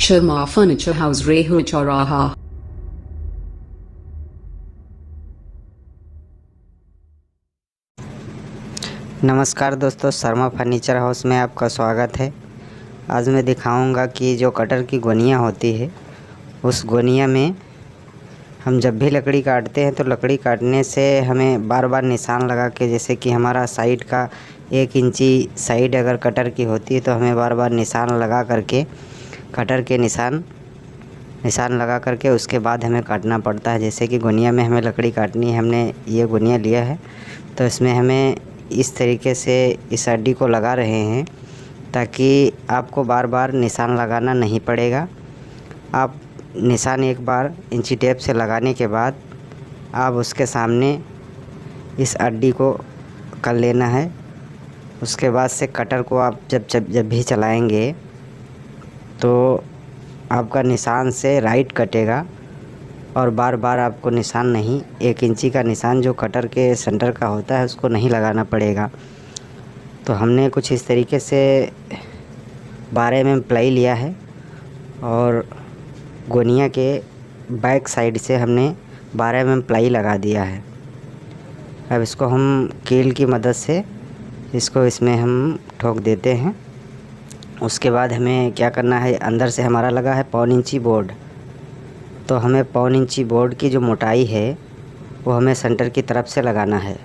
Sharma Furniture House Rehu Chowraha. नमस्कार दोस्तों, Sharma furniture house में आपका स्वागत है। आज मैं दिखाऊंगा कि जो कटर की गोनियाँ होती है, उस गोनियाँ में हम जब भी लकड़ी काटते हैं तो लकड़ी काटने से हमें बार बार निशान लगा के, जैसे कि हमारा साइड का 1 इंची साइड अगर कटर की होती है तो हमें बार बार निशान लगा करके कटर के निशान लगा करके उसके बाद हमें काटना पड़ता है। जैसे कि गोनिया में हमें लकड़ी काटनी है, हमने ये गोनिया लिया है तो इसमें हमें इस तरीके से इस हड्डी को लगा रहे हैं ताकि आपको बार बार निशान लगाना नहीं पड़ेगा। आप निशान एक बार इंची टेप से लगाने के बाद आप उसके सामने इस हड्डी को कर लेना है। उसके बाद से कटर को आप जब भी चलाएंगे तो आपका निशान से राइट कटेगा और बार बार आपको निशान नहीं, 1 इंची का निशान जो कटर के सेंटर का होता है उसको नहीं लगाना पड़ेगा। तो हमने कुछ इस तरीके से 12 mm प्लाई लिया है और गोनिया के बैक साइड से हमने 12 mm प्लाई लगा दिया है। अब इसको हम कील की मदद से इसमें हम ठोक देते हैं। उसके बाद हमें क्या करना है, अंदर से हमारा लगा है 1/4 इंची बोर्ड, तो हमें 1/4 इंची बोर्ड की जो मोटाई है वो हमें सेंटर की तरफ से लगाना है।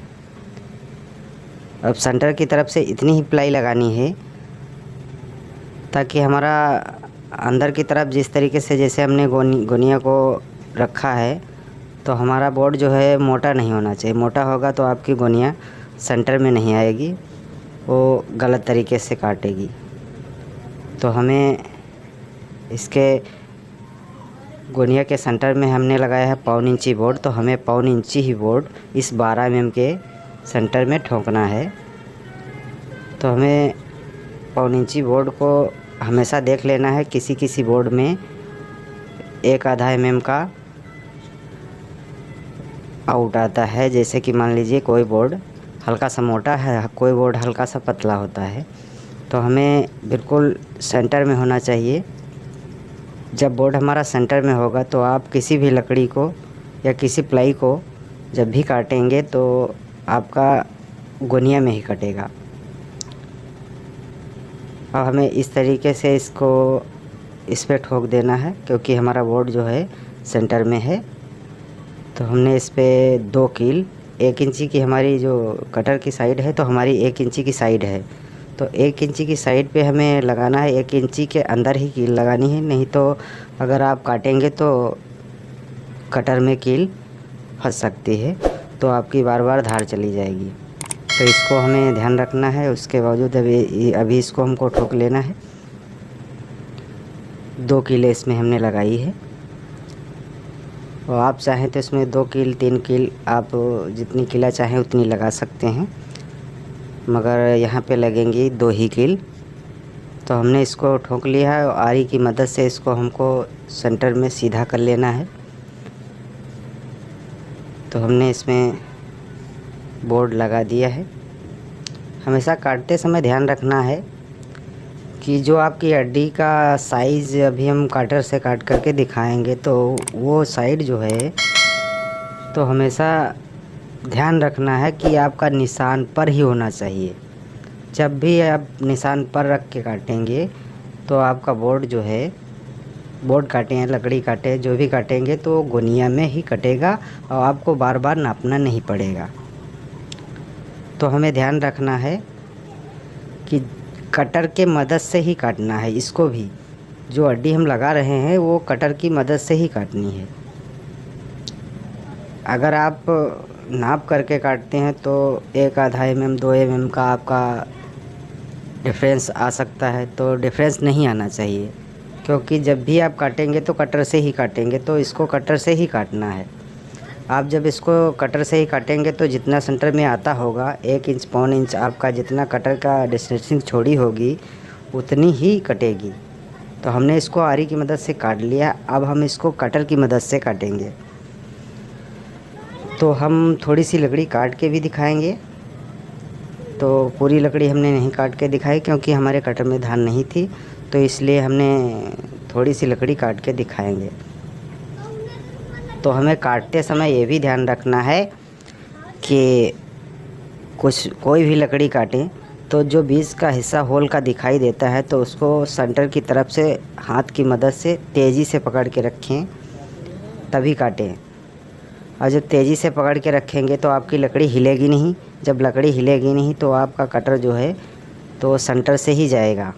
अब सेंटर की तरफ से इतनी ही प्लाई लगानी है ताकि हमारा अंदर की तरफ जिस तरीके से जैसे हमने गोनिया को रखा है तो हमारा बोर्ड जो है मोटा नहीं होना चाहिए। मोटा होगा तो आपकी गोनिया सेंटर में नहीं आएगी, वो गलत तरीके से काटेगी। तो हमें इसके गोनिया के सेंटर में हमने लगाया है 1/4 इंची बोर्ड, तो हमें 1/4 इंची ही बोर्ड इस 12 mm के सेंटर में ठोकना है। तो हमें 1/4 इंची बोर्ड को हमेशा देख लेना है। किसी बोर्ड में 1/2 mm का आउट आता है। जैसे कि मान लीजिए कोई बोर्ड हल्का सा मोटा है, कोई बोर्ड हल्का सा पतला होता है, तो हमें बिल्कुल सेंटर में होना चाहिए। जब बोर्ड हमारा सेंटर में होगा तो आप किसी भी लकड़ी को या किसी प्लाई को जब भी काटेंगे तो आपका गोनिया में ही कटेगा। अब हमें इस तरीके से इस पे ठोक देना है क्योंकि हमारा बोर्ड जो है सेंटर में है। तो हमने इस पे 2 कील, 1 इंची की हमारी जो कटर की साइड है तो हमारी 1 इंची की साइड है, तो 1 इंची की साइड पे हमें लगाना है। 1 इंची के अंदर ही कील लगानी है, नहीं तो अगर आप काटेंगे तो कटर में कील फंस सकती है, तो आपकी बार बार धार चली जाएगी। तो इसको हमें ध्यान रखना है। उसके बावजूद अभी इसको हमको ठोक लेना है। 2 कीलें इसमें हमने लगाई है और आप चाहें तो इसमें 2 कील 3 कील आप जितनी कीला चाहें उतनी लगा सकते हैं, मगर यहाँ पे लगेंगी 2 ही कील। तो हमने इसको ठोक लिया है और आरी की मदद से इसको हमको सेंटर में सीधा कर लेना है। तो हमने इसमें बोर्ड लगा दिया है। हमेशा काटते समय ध्यान रखना है कि जो आपकी हड्डी का साइज़ अभी हम काटर से काट करके दिखाएंगे तो वो साइड जो है तो हमेशा ध्यान रखना है कि आपका निशान पर ही होना चाहिए। जब भी आप निशान पर रख के काटेंगे तो आपका बोर्ड जो है, बोर्ड काटें या लकड़ी काटें, जो भी काटेंगे तो गोनिया में ही कटेगा और आपको बार बार नापना नहीं पड़ेगा। तो हमें ध्यान रखना है कि कटर के मदद से ही काटना है। इसको भी जो हड्डी हम लगा रहे हैं वो कटर की मदद से ही काटनी है। अगर आप नाप करके काटते हैं तो 1/2 mm 2 mm का आपका डिफरेंस आ सकता है, तो डिफरेंस नहीं आना चाहिए क्योंकि जब भी आप काटेंगे तो कटर से ही काटेंगे, तो इसको कटर से ही काटना है। आप जब इसको कटर से ही काटेंगे तो जितना सेंटर में आता होगा 1 इंच 1/4 इंच आपका जितना कटर का डिस्टेंसिंग छोड़ी होगी उतनी ही कटेगी। तो हमने इसको आरी की मदद से काट लिया। अब हम इसको कटर की मदद से काटेंगे। तो हम थोड़ी सी लकड़ी काट के भी दिखाएंगे। तो पूरी लकड़ी हमने नहीं काट के दिखाई क्योंकि हमारे कटर में धार नहीं थी, तो इसलिए हमने थोड़ी सी लकड़ी काट के दिखाएंगे। तो हमें काटते समय ये भी ध्यान रखना है कि कोई भी लकड़ी काटें तो जो बीच का हिस्सा होल का दिखाई देता है तो उसको सेंटर की तरफ से हाथ की मदद से तेज़ी से पकड़ के रखें, तभी काटें। और जब तेज़ी से पकड़ के रखेंगे तो आपकी लकड़ी हिलेगी नहीं। जब लकड़ी हिलेगी नहीं तो आपका कटर जो है तो सेंटर से ही जाएगा।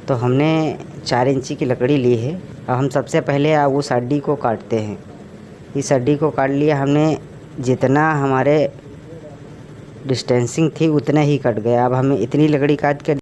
तो हमने 4 इंची की लकड़ी ली है। अब हम सबसे पहले उस हड्डी को काटते हैं। इस हड्डी को काट लिया हमने, जितना हमारे डिस्टेंसिंग थी उतना ही कट गया। अब हमें इतनी लकड़ी काट के